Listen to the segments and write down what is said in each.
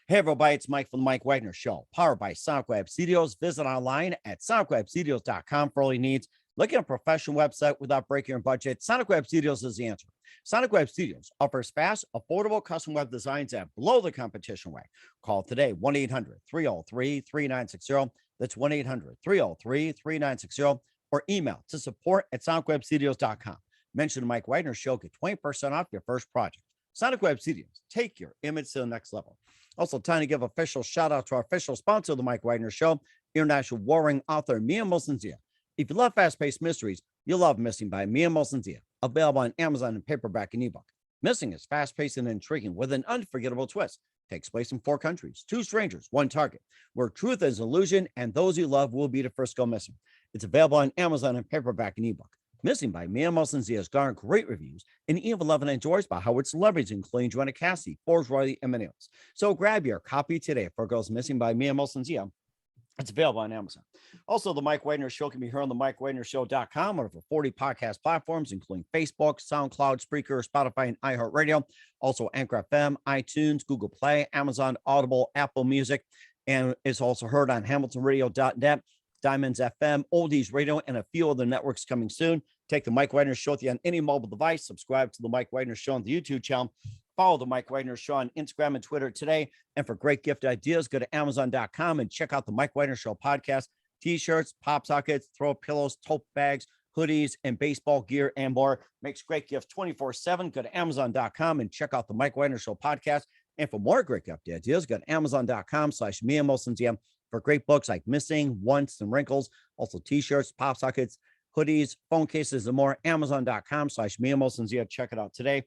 Hey, everybody, it's Mike from the Mike Wagner Show, powered by SoundCloud Studios. Visit online at soundcloudstudios.com for all your needs. Look at a professional website without breaking your budget. SoundCloud Studios is the answer. SoundCloud Studios offers fast, affordable custom web designs that blow the competition away. Call today, 1-800-303-3960. That's 1-800-303-3960. Or email to support@soundcloudstudios.com. Mention the Mike Wagner Show, get 20% off your first project. SoundCloud Studios, take your image to the next level. Also, time to give official shout out to our official sponsor of the Mike Wagner Show, international warring author Mia Mosensia. If you love fast-paced mysteries, you'll love Missing by Mia Mosensia, available on Amazon in paperback and ebook. Missing is fast-paced and intriguing with an unforgettable twist. Takes place in 4 countries, 2 strangers, 1 target, where truth is illusion and those you love will be the first go missing. It's available on Amazon in paperback and ebook. Missing by Mia Mosensia has garnered great reviews and even loved and enjoyed by Howard celebrities, including Joanna Cassidy, Forbes Royalty, and many others. So grab your copy today for Girls Missing by Mia Mosensia. It's available on Amazon. Also, the Mike Wagner Show can be heard on the MikeWagnerShow.com or over 40 podcast platforms, including Facebook, SoundCloud, Spreaker, Spotify, and iHeartRadio. Also, Anchor FM, iTunes, Google Play, Amazon, Audible, Apple Music, and it's also heard on HamiltonRadio.net, Diamonds FM, Oldies Radio, and a few other networks coming soon. Take the Mike Wagner Show with you on any mobile device. Subscribe to the Mike Wagner Show on the YouTube channel. Follow the Mike Wagner Show on Instagram and Twitter today. And for great gift ideas, go to Amazon.com and check out the Mike Wagner Show podcast. T-shirts, pop sockets, throw pillows, tote bags, hoodies, and baseball gear and more. Makes great gifts 24/7. Go to Amazon.com and check out the Mike Wagner Show podcast. And for more great gift ideas, go to Amazon.com/Mia Mosensia for great books like Missing, Once, and Wrinkles. Also T-shirts, pop sockets, hoodies, phone cases, and more. Amazon.com/Mia Mosensia. Check it out today.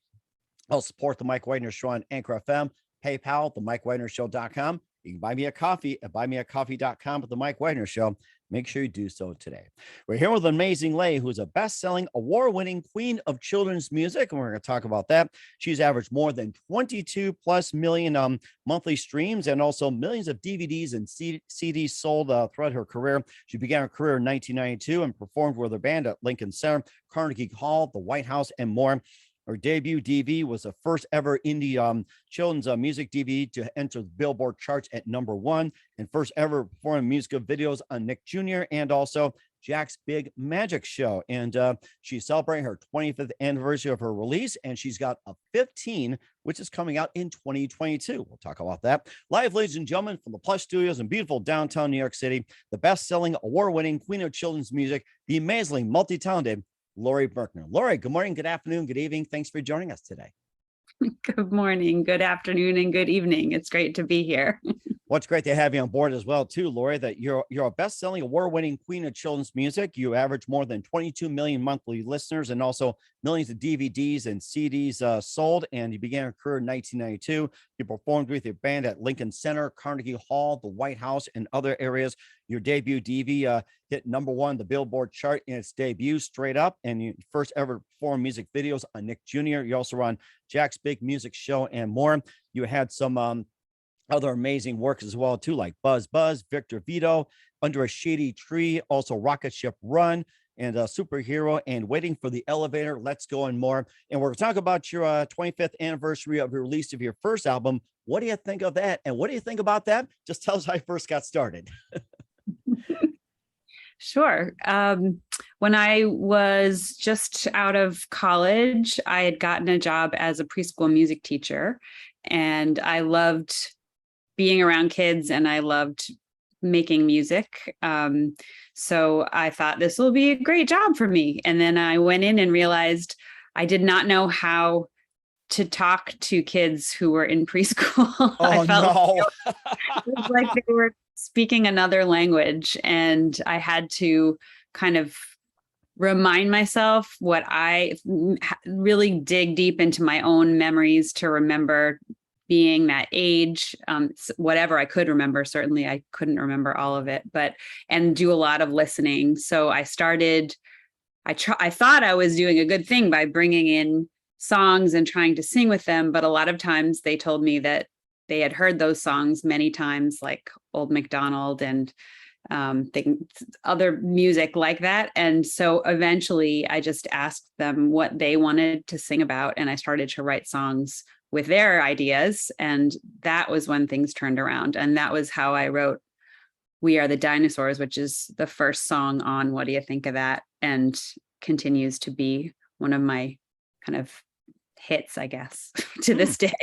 I'll support the Mike Wagner Show on Anchor FM, PayPal, the MikeWagnerShow.com. You can buy me a coffee at buymeacoffee.com with the Mike Wagner Show. Make sure you do so today. We're here with an amazing lady who's a best-selling, award-winning queen of children's music, and we're going to talk about that. She's averaged more than 22 plus million monthly streams and also millions of DVDs and CDs sold throughout her career. She began her career in 1992 and performed with her band at Lincoln Center, Carnegie Hall, the White House, and more. Her debut DVD was the first ever indie children's music DVD to enter the Billboard charts at #1, and first ever performing musical videos on Nick Jr. and also Jack's Big Magic Show. And she's celebrating her 25th anniversary of her release, and she's got a 15, which is coming out in 2022. We'll talk about that. Live, ladies and gentlemen, from the Plush Studios in beautiful downtown New York City, the best-selling, award-winning queen of children's music, the amazingly multi-talented Laurie Berkner. Laurie, good morning, good afternoon, good evening. Thanks for joining us today. Good morning, good afternoon, and good evening. It's great to be here. Well, it's great to have you on board as well, too, Laurie, that you're a best-selling, award-winning queen of children's music. You average more than 22 million monthly listeners and also millions of DVDs and CDs sold, and you began your career in 1992. You performed with your band at Lincoln Center, Carnegie Hall, the White House, and other areas. Your debut DV hit #1 the Billboard chart in its debut, Straight Up, and you first ever performed music videos on Nick Jr. You also run Jack's Big Music Show and more. You had some other amazing work as well, too, like Buzz Buzz, Victor Vito, Under a Shady Tree, also Rocket Ship Run, and Superhero, and Waiting for the Elevator, Let's Go, and more. And we're talking about your 25th anniversary of the release of your first album. What do you think of that? And what do you think about that? Just tell us how you first got started. Sure. When I was just out of college, I had gotten a job as a preschool music teacher, and I loved being around kids and I loved making music. So I thought this will be a great job for me. And then I went in and realized I did not know how to talk to kids who were in preschool. Oh, I felt no. it was like they were speaking another language, and I had to kind of remind myself what I really dig deep into my own memories to remember being that age, whatever I could remember. Certainly I couldn't remember all of it, and do a lot of listening. So I started, I thought I was doing a good thing by bringing in songs and trying to sing with them. But a lot of times they told me that they had heard those songs many times, like Old MacDonald and other music like that. And so eventually I just asked them what they wanted to sing about. And I started to write songs with their ideas. And that was when things turned around. And that was how I wrote We Are the Dinosaurs, which is the first song on What Do You Think of That? And continues to be one of my kind of hits, I guess, to this day.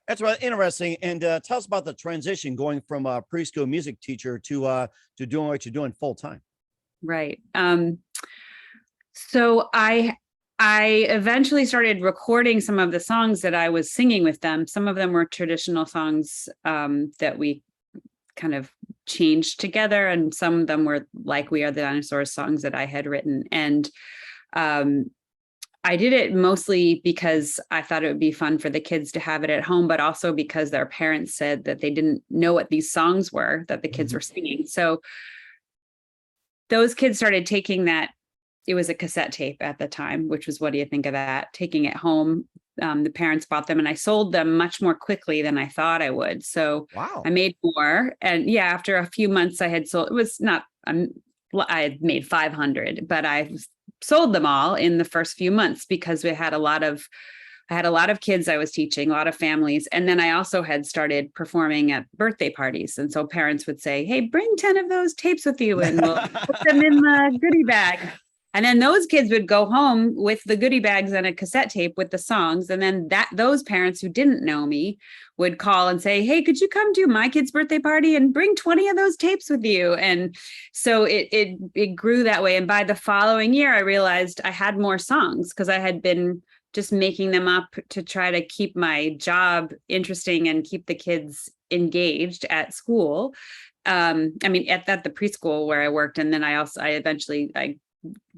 That's really interesting. And tell us about the transition going from a preschool music teacher to doing what you're doing full time. Right. So I eventually started recording some of the songs that I was singing with them. Some of them were traditional songs that we kind of changed together, and some of them were like We Are the Dinosaurs songs that I had written. And I did it mostly because I thought it would be fun for the kids to have it at home, but also because their parents said that they didn't know what these songs were that the kids were singing. So those kids started taking that. It was a cassette tape at the time, which was What Do You Think of That? Taking it home. The parents bought them, and I sold them much more quickly than I thought I would. So Wow. I made more. And yeah, after a few months I had sold, it was not, I had made 500, but I sold them all in the first few months because I had a lot of kids I was teaching, a lot of families. And then I also had started performing at birthday parties. And so parents would say, hey, bring 10 of those tapes with you and we'll put them in the goodie bag. And then those kids would go home with the goodie bags and a cassette tape with the songs. And then those parents who didn't know me would call and say, hey, could you come to my kid's birthday party and bring 20 of those tapes with you? And so it grew that way. And by the following year, I realized I had more songs because I had been just making them up to try to keep my job interesting and keep the kids engaged at school. At the preschool where I worked. And then I eventually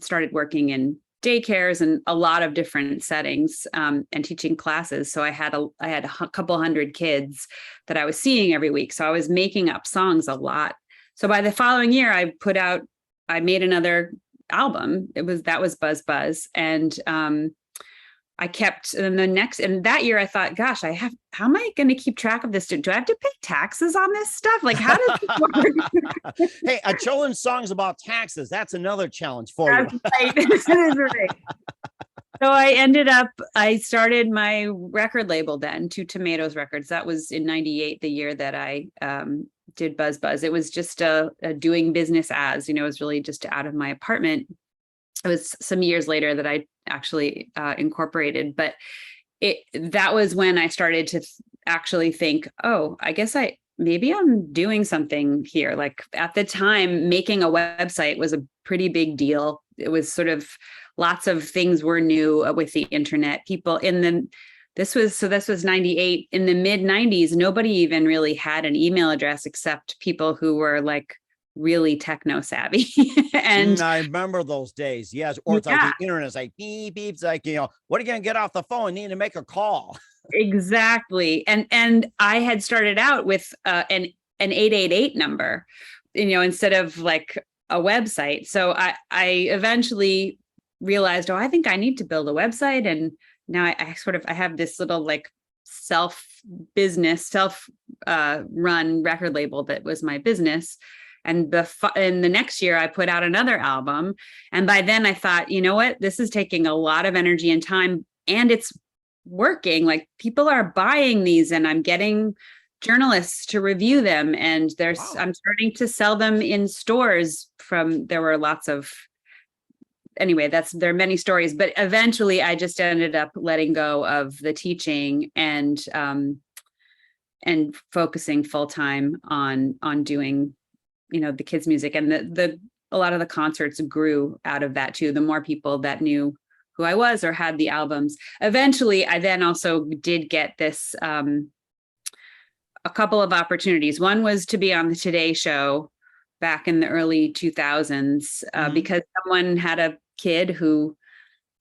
started working in daycares and a lot of different settings and teaching classes. So I had a couple hundred kids that I was seeing every week. So I was making up songs a lot. So by the following year, I made another album. That was Buzz Buzz. And I kept, and that year I thought, gosh, how am I going to keep track of this? Do I have to pay taxes on this stuff? Like, how does this work? Hey, a children's song's about taxes. That's another challenge for you. Right. That is right. So I started my record label then, Two Tomatoes Records. That was in 98, the year that I did Buzz Buzz. It was just a doing business as, it was really just out of my apartment. It was some years later that I actually incorporated, but that was when I started to actually think, oh, I guess maybe I'm doing something here. Like at the time, making a website was a pretty big deal. It was sort of lots of things were new with the internet. This was 98. In the mid 90s, nobody even really had an email address except people who were like really techno savvy. And I remember those days. Yes. Or it's like the internet's like beep, beep. It's like, what are you going to get off the phone? Need to make a call. Exactly. And I had started out with an 888 number, instead of like a website. So I eventually realized, I think I need to build a website. And now I have this little like run record label that was my business. And in the next year, I put out another album. And by then I thought, you know what, this is taking a lot of energy and time, and it's working. Like people are buying these and I'm getting journalists to review them. And I'm starting to sell them in stores there were lots of, anyway, there are many stories, but eventually I just ended up letting go of the teaching and focusing full time on doing the kids' music. And a lot of the concerts grew out of that too. The more people that knew who I was or had the albums. Eventually, I then also did get this, a couple of opportunities. One was to be on the Today Show back in the early 2000s because someone had a kid who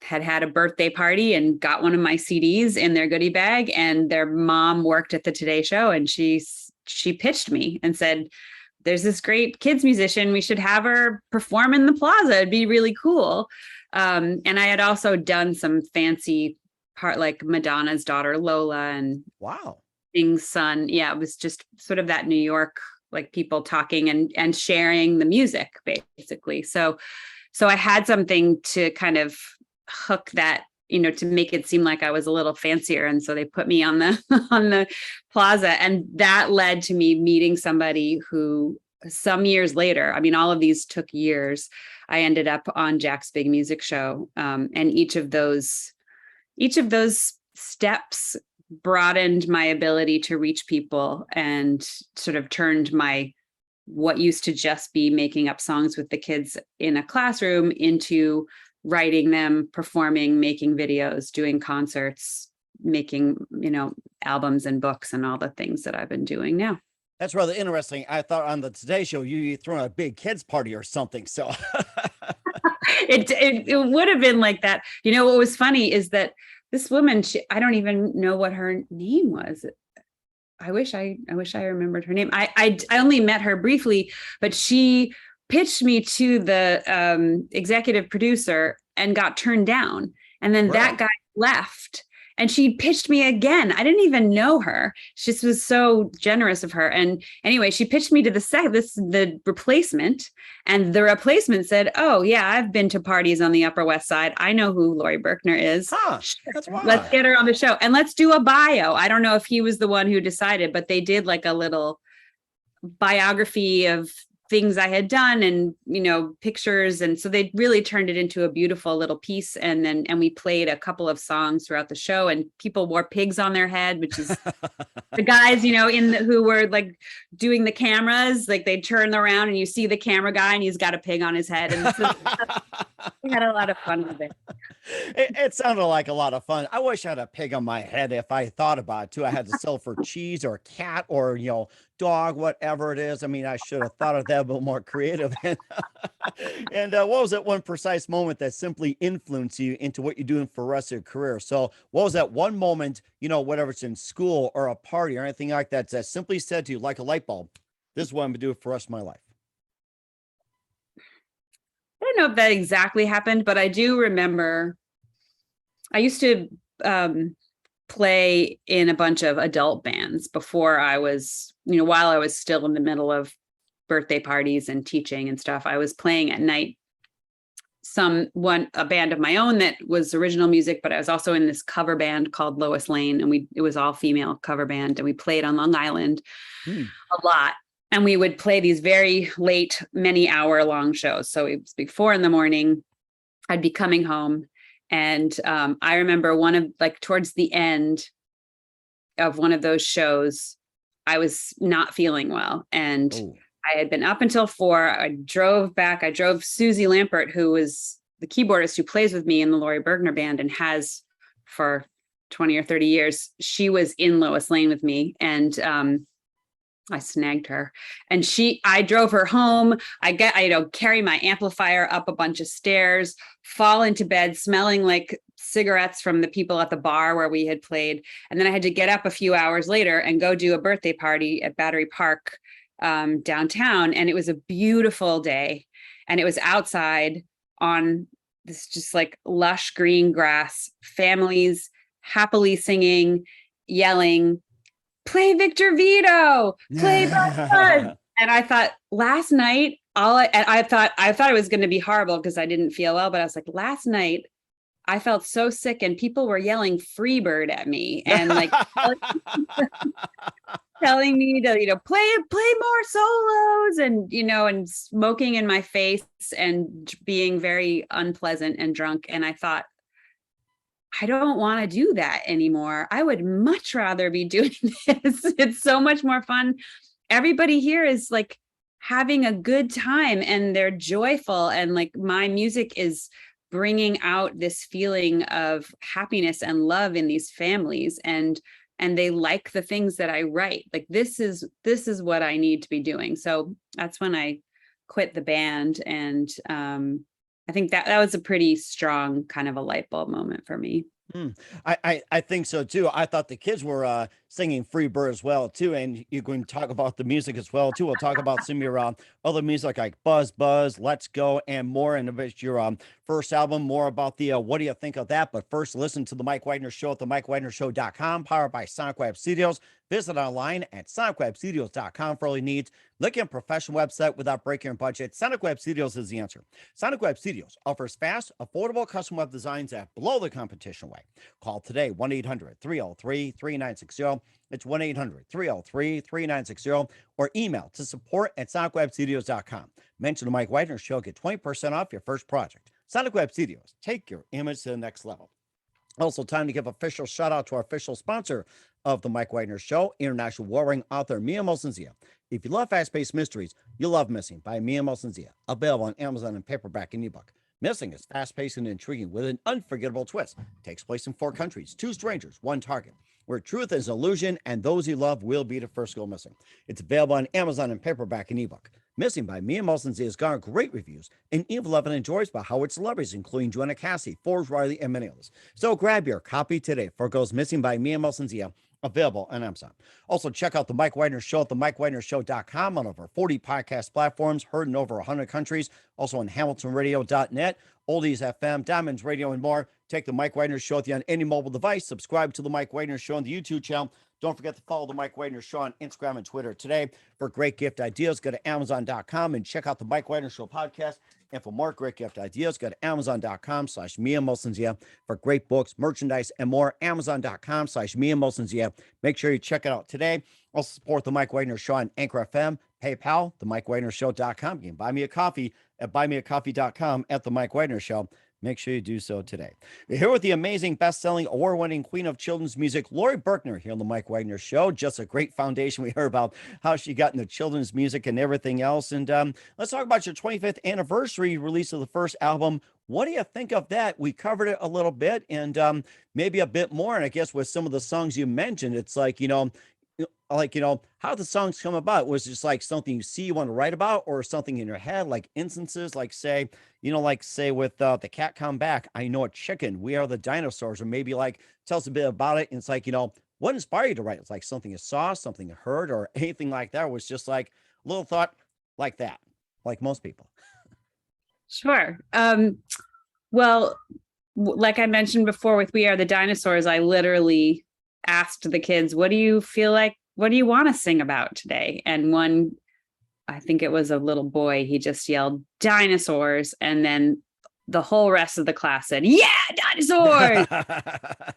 had a birthday party and got one of my CDs in their goodie bag, and their mom worked at the Today Show, and she pitched me and said, there's this great kids musician. We should have her perform in the plaza. It'd be really cool. And I had also done some fancy part like Madonna's daughter, Lola, and Sting's son. Yeah, it was just sort of that New York, like people talking and sharing the music basically. So I had something to kind of hook that to make it seem like I was a little fancier. And so they put me on the on the plaza. And that led to me meeting somebody who some years later, I mean, all of these took years. I ended up on Jack's Big Music Show. And each of those steps broadened my ability to reach people and sort of turned my what used to just be making up songs with the kids in a classroom into writing them, performing, making videos, doing concerts, making, albums and books and all the things that I've been doing now. That's rather interesting. I thought on the Today Show, you thrown a big kids party or something. So it would have been like that. What was funny is that this woman, I don't even know what her name was. I wish I remembered her name. I only met her briefly, but she pitched me to the executive producer and got turned down. And then that guy left and she pitched me again. I didn't even know her. She just was so generous of her. And anyway, she pitched me to the replacement, and the replacement said, "Oh yeah, I've been to parties on the Upper West Side. I know who Laurie Berkner is. That's wild. Let's get her on the show and let's do a bio." I don't know if he was the one who decided, but they did like a little biography of things I had done and, pictures. And so they really turned it into a beautiful little piece. And we played a couple of songs throughout the show, and people wore pigs on their head, which is the guys, who were like doing the cameras, like they turn around and you see the camera guy and he's got a pig on his head. And so we had a lot of fun with it. It sounded like a lot of fun. I wish I had a pig on my head if I thought about it too. I had to sell for cheese or cat or, dog, whatever it is. I mean, I should have thought of that a bit more creative. And what was that one precise moment that simply influenced you into what you're doing for the rest of your career? So what was that one moment, whether it's in school or a party or anything like that, that simply said to you like a light bulb, this is what I'm going to do for the rest of my life? I don't know if that exactly happened, but I do remember I used to play in a bunch of adult bands before I was, while I was still in the middle of birthday parties and teaching and stuff. I was playing at night a band of my own that was original music, but I was also in this cover band called Lois Lane, and it was all female cover band, and we played on Long Island a lot. And we would play these very late, many hour long shows. So it was before in the morning, I'd be coming home. And I remember towards the end of one of those shows, I was not feeling well. And I had been up until 4. I drove Susie Lampert, who was the keyboardist who plays with me in the Laurie Berkner band and has for 20 or 30 years. She was in Lois Lane with me. And I snagged her, and I drove her home. I carry my amplifier up a bunch of stairs, fall into bed, smelling like cigarettes from the people at the bar where we had played. And then I had to get up a few hours later and go do a birthday party at Battery Park downtown. And it was a beautiful day. And it was outside on this just like lush green grass, families happily singing, yelling, "Play Victor Vito, play Bud." And I thought last night, I thought it was going to be horrible because I didn't feel well, but I was like, last night I felt so sick and people were yelling "Freebird" at me and like telling me to, play more solos and, and smoking in my face and being very unpleasant and drunk. And I thought, I don't want to do that anymore. I would much rather be doing this. It's so much more fun. Everybody here is like having a good time and they're joyful. And like my music is bringing out this feeling of happiness and love in these families. And they like the things that I write. Like this is what I need to be doing. So that's when I quit the band. And I think that was a pretty strong kind of a light bulb moment for me. I think so too. I thought the kids were singing Free Bird as well too, and you're going to talk about the music as well too. We'll talk about some of your other music like Buzz Buzz, Let's Go, and more. And it's your first album, more about the what do you think of that? But first, listen to the Mike Wagner Show at the MikeWagnerShow.com, powered by Sonic Web Studios. Visit online at sonicwebstudios.com for all your needs. Look at a professional website without breaking your budget. Sonic Web Studios is the answer. Sonic Web Studios offers fast, affordable custom web designs that blow the competition away. Call today, 1-800-303-3960. It's 1-800-303-3960, or email to support@sonicwebstudios.com. Mention the Mike Wagner Show, get 20% off your first project. Sonic Web Studios, take your image to the next level. Also, time to give official shout out to our official sponsor of the Mike Wagner Show, international warring author Mia Molson-Zia. If you love fast-paced mysteries, you'll love Missing by Mia Molson-Zia, available on Amazon in paperback and ebook. Missing is fast-paced and intriguing with an unforgettable twist. It takes place in 4 countries, 2 strangers, 1 target, where truth is an illusion and those you love will be the first go missing. It's available on Amazon in paperback and ebook. Missing by Mia Molson-Zia has garnered great reviews, and even loved and enjoys by Howard celebrities, including Joanna Cassidy, Forbes Riley, and many others. So grab your copy today for Goes Missing by Mia Molson-Zia, available on Amazon. Also, check out the Mike Wagner Show at the MikeWagnerShow.com on over 40 podcast platforms, heard in over 100 countries. Also on HamiltonRadio.net, Oldies FM, Diamonds Radio, and more. Take the Mike Wagner Show on any mobile device. Subscribe to the Mike Wagner Show on the YouTube channel. Don't forget to follow the Mike Wagner Show on Instagram and Twitter today. For great gift ideas, go to Amazon.com and check out the Mike Wagner Show podcast. And for more great gift ideas, go to Amazon.com/Mia Molson-Zia. For great books, merchandise, and more, Amazon.com/Mia Molson-Zia. Make sure you check it out today. Also support the Mike Wagner Show on Anchor FM, PayPal, the MikeWagnerShow.com. You can buy me a coffee at buymeacoffee.com at the Mike Wagner Show. Make sure you do so today. We're here with the amazing, best-selling, award-winning queen of children's music, Laurie Berkner, here on the Mike Wagner Show. Just a great foundation. We heard about how she got into children's music and everything else. And let's talk about your 25th anniversary release of the first album. What do you think of that? We covered it a little bit and maybe a bit more. And I guess with some of the songs you mentioned, it's like, how the songs come about. Was it just like something you see you want to write about, or something in your head, like instances, like say with The Cat Come Back, I Know a Chicken, We Are the Dinosaurs, or maybe like tell us a bit about it. And it's like, what inspired you to write? It's like something you saw, something you heard, or anything like that. It was just like a little thought like that, like most people. Sure. Well, like I mentioned before with We Are the Dinosaurs, I literally asked the kids, what do you feel like? What do you want to sing about today? And one, I think it was a little boy, he just yelled dinosaurs. And then the whole rest of the class said, yeah, dinosaurs.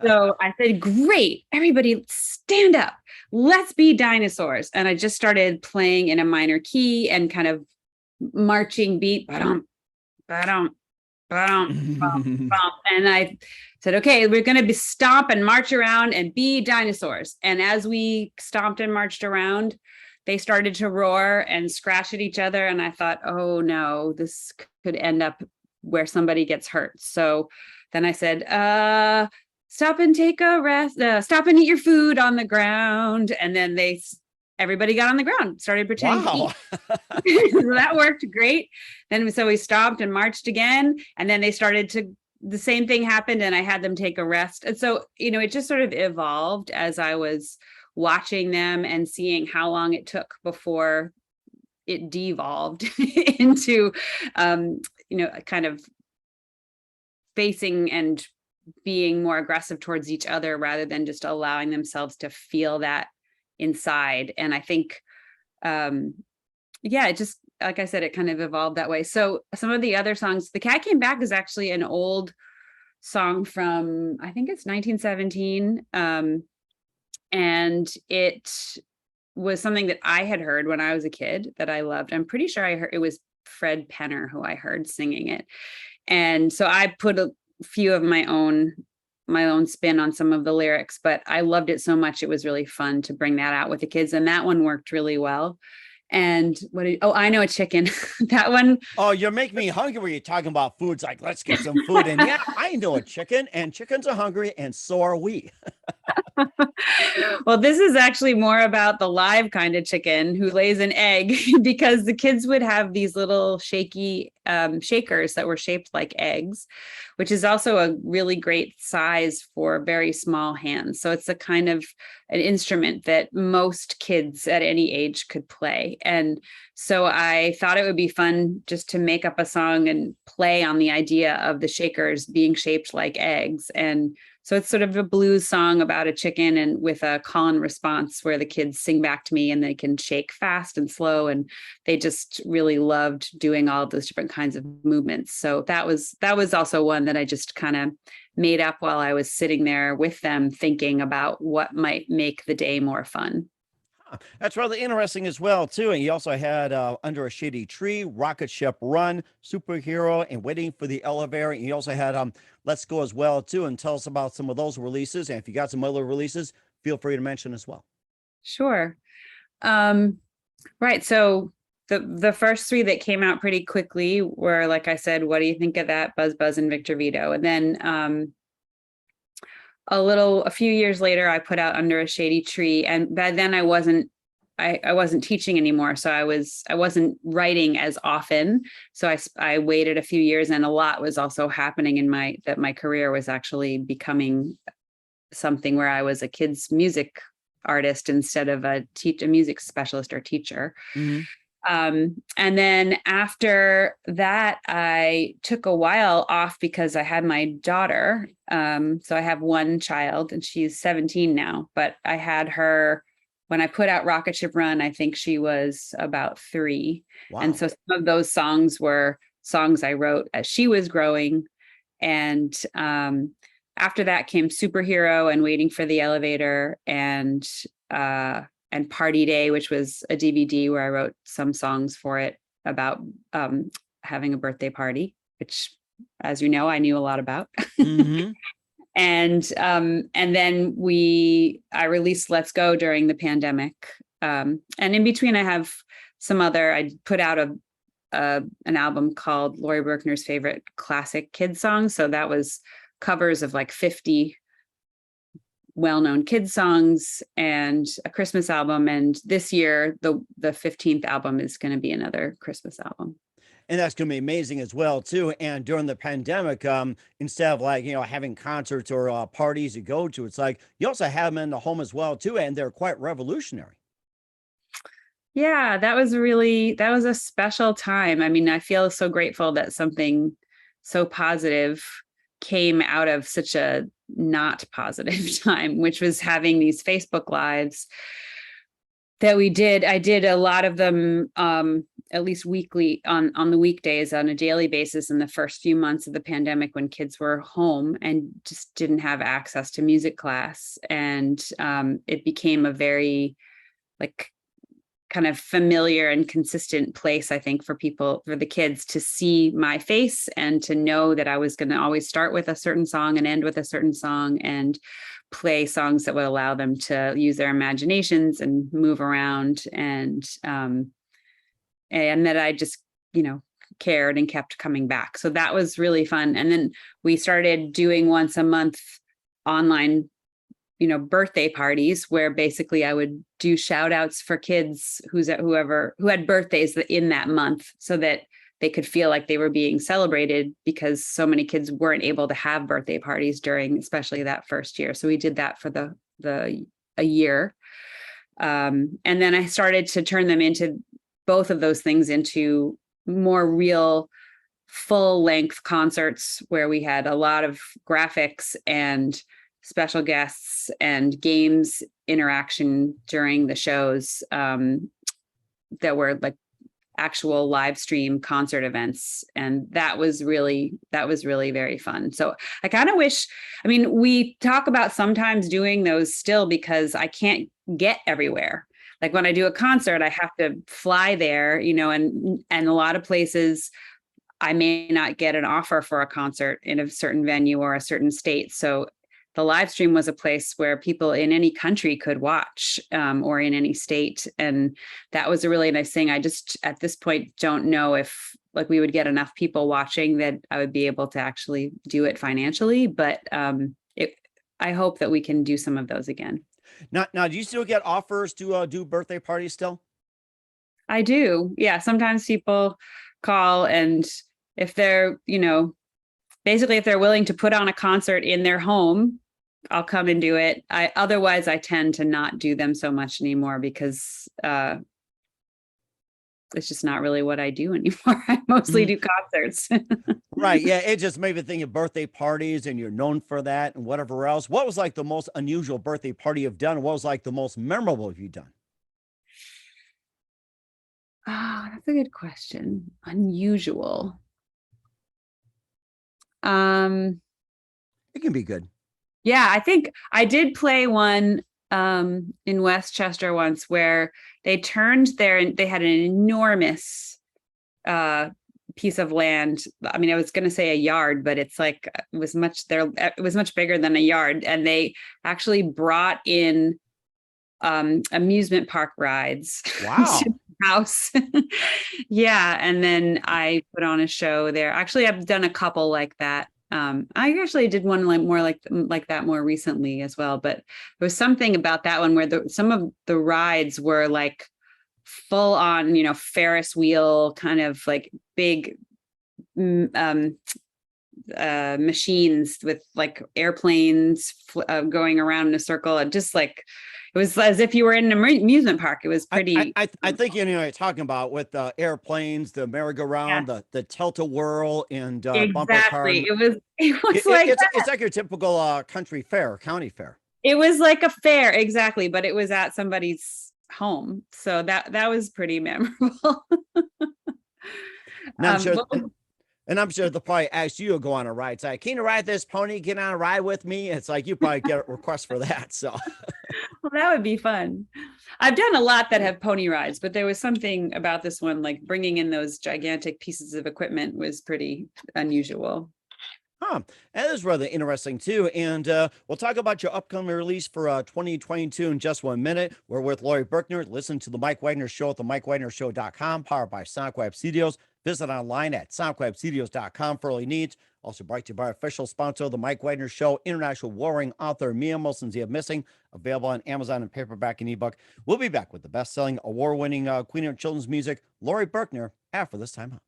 So I said, great, everybody stand up. Let's be dinosaurs. And I just started playing in a minor key and kind of marching beat. Ba-dum, ba-dum, ba-dum, bum, bum. And I said, okay, we're going to stomp and march around and be dinosaurs. And as we stomped and marched around, they started to roar and scratch at each other. And I thought, oh no, this could end up where somebody gets hurt. So then I said, stop and take a rest, stop and eat your food on the ground. And then everybody got on the ground, started pretending to eat. So that worked great. Then so we stopped and marched again. And then the same thing happened and I had them take a rest. And so, it just sort of evolved as I was watching them and seeing how long it took before it devolved into, kind of facing and being more aggressive towards each other rather than just allowing themselves to feel that inside. And I think, it just, like I said, it kind of evolved that way. So some of the other songs, The Cat Came Back is actually an old song from, I think it's 1917. And it was something that I had heard when I was a kid that I loved. I'm pretty sure I heard it was Fred Penner who I heard singing it. And so I put a few of my own spin on some of the lyrics, but I loved it so much. It was really fun to bring that out with the kids. And that one worked really well. And I Know a Chicken. That one. Oh, you're making me hungry when you're talking about foods. Like, let's get some food. And yeah, I know a chicken, and chickens are hungry, and so are we. Well, this is actually more about the live kind of chicken who lays an egg because the kids would have these little shaky shakers that were shaped like eggs, which is also a really great size for very small hands. So it's a kind of an instrument that most kids at any age could play. And so I thought it would be fun just to make up a song and play on the idea of the shakers being shaped like eggs. And so it's sort of a blues song about a chicken and with a call and response where the kids sing back to me and they can shake fast and slow. And they just really loved doing all of those different kinds of movements. So that was also one that I just kind of made up while I was sitting there with them thinking about what might make the day more fun. That's rather interesting as well, too. And you also had Under a Shady Tree, Rocket Ship Run, Superhero, and Waiting for the Elevator. And you also had Let's Go as well, too. And tell us about some of those releases. And if you got some other releases, feel free to mention as well. Sure. Right. So the first three that came out pretty quickly were, like I said, What Do You Think of That, Buzz Buzz, and Victor Vito. And then a few years later, I put out Under a Shady Tree, and by then I wasn't teaching anymore. So I wasn't writing as often. So I waited a few years, and a lot was also happening in my career was actually becoming something where I was a kids music artist instead of a music specialist or teacher. Mm-hmm. And then after that, I took a while off because I had my daughter. So I have one child and she's 17 now, but I had her when I put out Rocket Ship Run, I think she was about 3. Wow. And so some of those songs were songs I wrote as she was growing. And after that came Superhero and Waiting for the Elevator and Party Day, which was a DVD where I wrote some songs for it about having a birthday party, which, as you know, I knew a lot about. Mm-hmm. And then I released Let's Go during the pandemic. And in between, I put out an album called Laurie Berkner's Favorite Classic Kids Songs. So that was covers of like 50 well-known kids songs and a Christmas album. And this year, the 15th album is going to be another Christmas album. And that's going to be amazing as well, too. And during the pandemic, instead of having concerts or parties you go to, it's like you also have them in the home as well, too. And they're quite revolutionary. Yeah, that was a special time. I mean, I feel so grateful that something so positive came out of such a not positive time, which was having these Facebook Lives that we did. I did a lot of them, at least weekly on the weekdays on a daily basis in the first few months of the pandemic when kids were home and just didn't have access to music class. And it became a very kind of familiar and consistent place, I think, for the kids to see my face and to know that I was going to always start with a certain song and end with a certain song and play songs that would allow them to use their imaginations and move around and that I just, cared and kept coming back. So that was really fun. And then we started doing once a month online birthday parties where basically I would do shout outs for kids who had birthdays in that month so that they could feel like they were being celebrated because so many kids weren't able to have birthday parties during, especially that first year. So we did that for a year. And then I started to turn them into both of those things into more real full length concerts where we had a lot of graphics and special guests and games interaction during the shows that were like actual live stream concert events. And that was really very fun. So I kind of wish, we talk about sometimes doing those still because I can't get everywhere. Like when I do a concert, I have to fly there, and a lot of places I may not get an offer for a concert in a certain venue or a certain state. So the live stream was a place where people in any country could watch or in any state. And that was a really nice thing. I just, at this point, don't know if we would get enough people watching that I would be able to actually do it financially. But I hope that we can do some of those again. Now, do you still get offers to do birthday parties still? I do. Yeah. Sometimes people call, and if they're, basically if they're willing to put on a concert in their home, I'll come and do it. Otherwise I tend to not do them so much anymore because it's just not really what I do anymore. I mostly do concerts. Right. Yeah. It just made me think of birthday parties, and you're known for that and whatever else. What was like the most unusual birthday party you've done? What was like the most memorable you've done? Oh, that's a good question. Unusual. Um, It can be good. yeah, I think I did play one in Westchester once where they had an enormous piece of land. I mean, I was going to say a yard, but it's like it was much bigger than a yard, and they actually brought in amusement park rides. Wow. To the house. Yeah, and then I put on a show there. Actually, I've done a couple like that. I actually did one like that more recently as well, but there was something about that one where some of the rides were like full on, Ferris wheel kind of like big machines with like airplanes going around in a circle, and just like it was as if you were in an amusement park. It was pretty. I think you know what you're talking about with the airplanes, the merry-go-round, the tilt-a-whirl, and bumper car. Exactly. It was like It's like your typical country fair, county fair. it was like a fair, exactly, but it was at somebody's home, so that was pretty memorable. And I'm sure, What and I'm sure they'll probably ask you to go on a ride. It's like, can you ride this pony? Get on a ride with me. It's like you probably get a request for that. So Well, that would be fun. I've done a lot that have pony rides, but there was something about this one, like bringing in those gigantic pieces of equipment was pretty unusual. that is rather interesting too. And we'll talk about your upcoming release for 2022 in just 1 minute. We're with Laurie Berkner. Listen to the Mike Wagner Show at the MikeWagnerShow.com, powered by Sonic Web Studios. Visit online at sonicwebstudios.com for all your needs. Also brought to you by official sponsor of the Mike Wagner Show, international warring author Mia Molson's The Missing, available on Amazon and paperback and ebook. We'll be back with the best-selling, award-winning queen of children's music, Laurie Berkner, after this time out.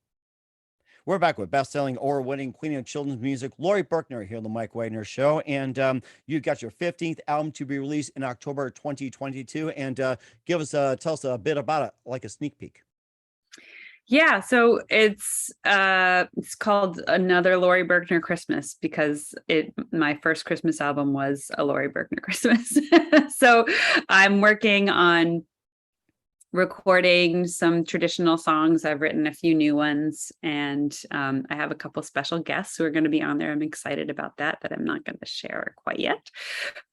We're back with best-selling, award-winning queen of children's music, Laurie Berkner, here on the Mike Wagner Show. And you've got your 15th album to be released in October 2022. And tell us a bit about it, like a sneak peek. Yeah, so it's called Another Laurie Berkner Christmas because my first Christmas album was a Laurie Berkner Christmas. So I'm working on recording some traditional songs. I've written a few new ones, and I have a couple special guests who are going to be on there. I'm excited about that I'm not going to share quite yet.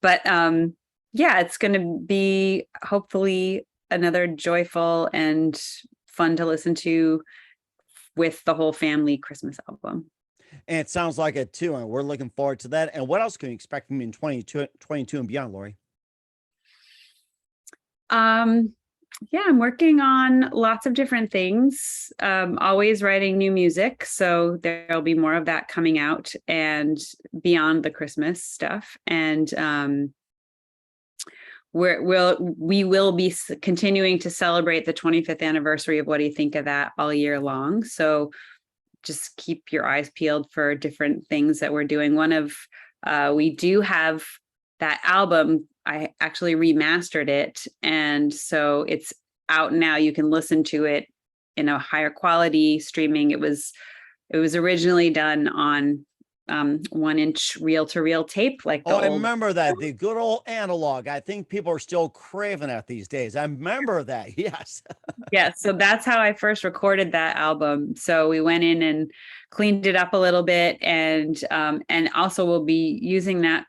But yeah, it's going to be hopefully another joyful and fun to listen to with the whole family Christmas album. And it sounds like it too. And we're looking forward to that. And what else can you expect from you in 2022 and beyond, Laurie? Yeah, I'm working on lots of different things, always writing new music. So there'll be more of that coming out and beyond the Christmas stuff. And we will be continuing to celebrate the 25th anniversary of What Do You Think of That all year long. So just keep your eyes peeled for different things that we're doing. We do have that album. I actually remastered it, and so it's out now. You can listen to it in a higher quality streaming. It was originally done on 1-inch reel-to-reel tape, like I remember that, the good old analog. I think people are still craving that these days. I remember that. Yes. Yeah, so that's how I first recorded that album. So we went in and cleaned it up a little bit, and also we'll be using that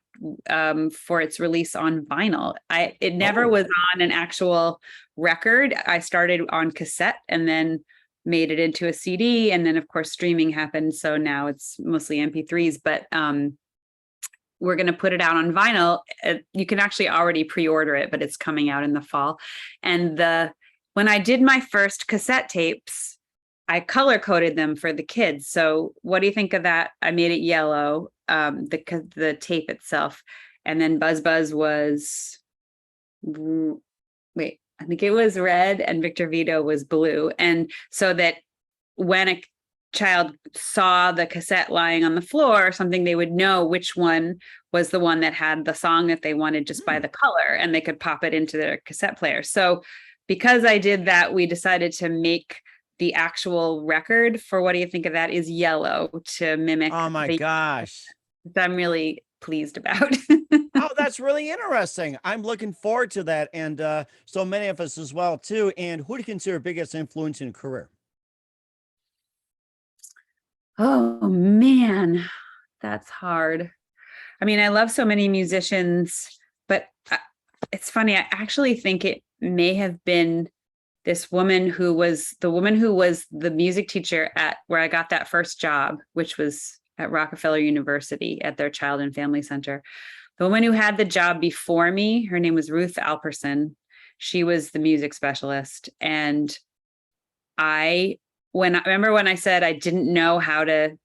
for its release on vinyl. It never was on an actual record. I started on cassette and then made it into a CD, and then of course streaming happened, so now it's mostly MP3s. But we're going to put it out on vinyl. You can actually already pre-order it, but it's coming out in the fall. And when I did my first cassette tapes, I color coded them for the kids. So what do you think of that? I made it yellow, the tape itself, And then Buzz Buzz was, wait, I think it was red, and Victor Vito was blue. And so that when a child saw the cassette lying on the floor or something, they would know which one was the one that had the song that they wanted just by the color, and they could pop it into their cassette player. So because I did that, we decided to make the actual record for What Do You Think of That is yellow to mimic. Oh my gosh. I'm really pleased about. Oh, that's really interesting. I'm looking forward to that. And so many of us as well, too. And who do you consider biggest influence in your career? Oh man, that's hard. I mean, I love so many musicians, but it's funny. I actually think it may have been this woman who was the music teacher at where I got that first job, which was at Rockefeller University at their Child and Family Center. The woman who had the job before me, her name was Ruth Alperson. She was the music specialist. And I remember when I said I didn't know how to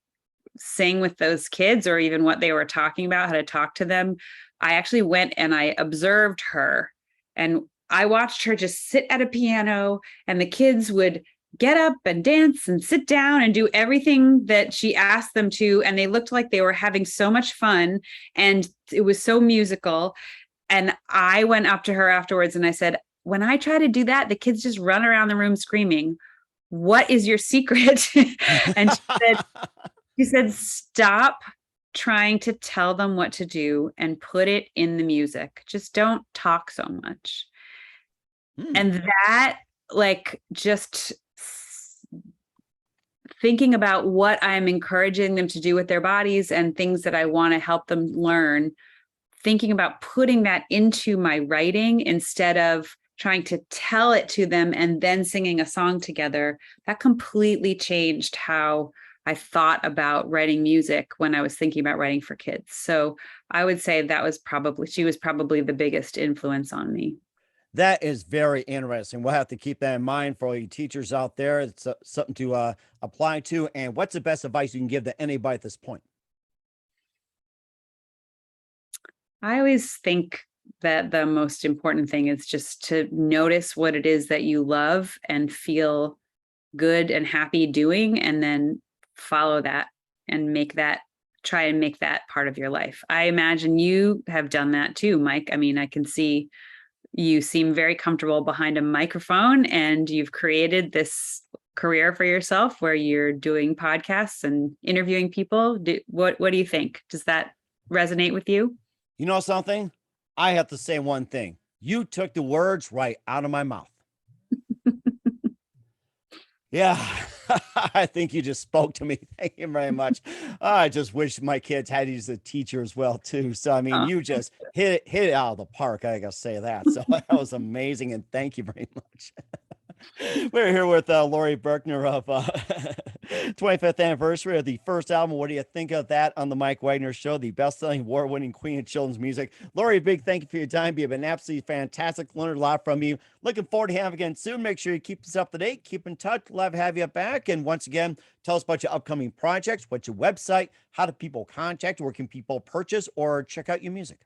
sing with those kids or even what they were talking about, how to talk to them, I actually went and I observed her, and I watched her just sit at a piano, and the kids would get up and dance and sit down and do everything that she asked them to. And they looked like they were having so much fun, and it was so musical. And I went up to her afterwards and I said, when I try to do that, the kids just run around the room screaming. What is your secret? And she said, stop trying to tell them what to do and put it in the music. Just don't talk so much. And that, like, just thinking about what I'm encouraging them to do with their bodies and things that I want to help them learn, thinking about putting that into my writing instead of trying to tell it to them and then singing a song together, that completely changed how I thought about writing music when I was thinking about writing for kids. So I would say she was probably the biggest influence on me. That is very interesting. We'll have to keep that in mind for all you teachers out there. It's something to apply to. And what's the best advice you can give to anybody at this point? I always think that the most important thing is just to notice what it is that you love and feel good and happy doing, and then follow that and try and make that part of your life. I imagine you have done that too, Mike. I mean, I can see you seem very comfortable behind a microphone, and you've created this career for yourself where you're doing podcasts and interviewing people. What do you think? Does that resonate with you? You know something? I have to say one thing. You took the words right out of my mouth. Yeah, I think you just spoke to me. Thank you very much. I just wish my kids had you as a teacher as well too. So I mean, you just hit it out of the park. I gotta say that. So that was amazing, and thank you very much. We're here with Laurie Berkner of 25th anniversary of the first album. What do you think of that on the Mike Wagner Show? The best-selling, award-winning queen of children's music. Laurie, big thank you for your time. You've been absolutely fantastic. Learned a lot from you. Looking forward to having you again soon. Make sure you keep us up to date. Keep in touch. Love to have you back. And once again, tell us about your upcoming projects. What's your website? How do people contact you? Where can people purchase or check out your music?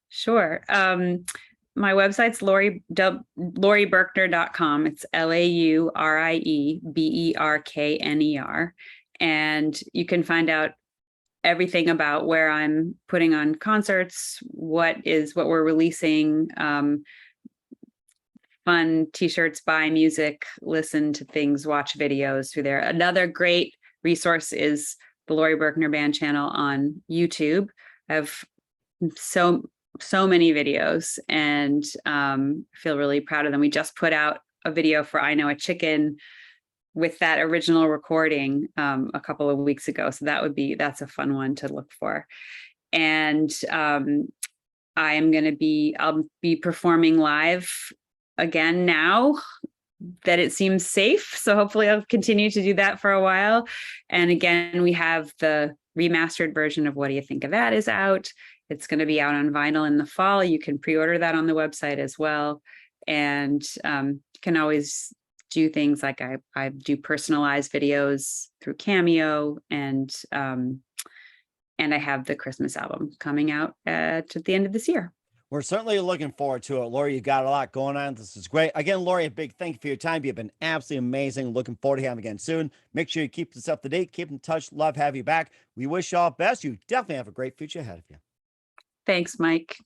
Sure. My website's laurieberkner.com. It's LAURIEBERKNER. And you can find out everything about where I'm putting on concerts, what we're releasing, fun t-shirts, buy music, listen to things, watch videos through there. Another great resource is the Laurie Berkner Band channel on YouTube. I have so many videos, and feel really proud of them. We just put out a video for I Know a Chicken with that original recording a couple of weeks ago. So that's a fun one to look for. And I'll be performing live again now that it seems safe. So hopefully I'll continue to do that for a while. And again, we have the remastered version of What Do You Think of That is out. It's going to be out on vinyl in the fall. You can pre-order that on the website as well. And you can always do things like I do personalized videos through Cameo, and And I have the Christmas album coming out at the end of this year. We're certainly looking forward to it. Laurie, you got a lot going on. This is great. Again, Laurie, a big thank you for your time. You've been absolutely amazing. Looking forward to having you again soon. Make sure you keep this up to date. Keep in touch. Love have you back. We wish you all best. You definitely have a great future ahead of you. Thanks, Mike.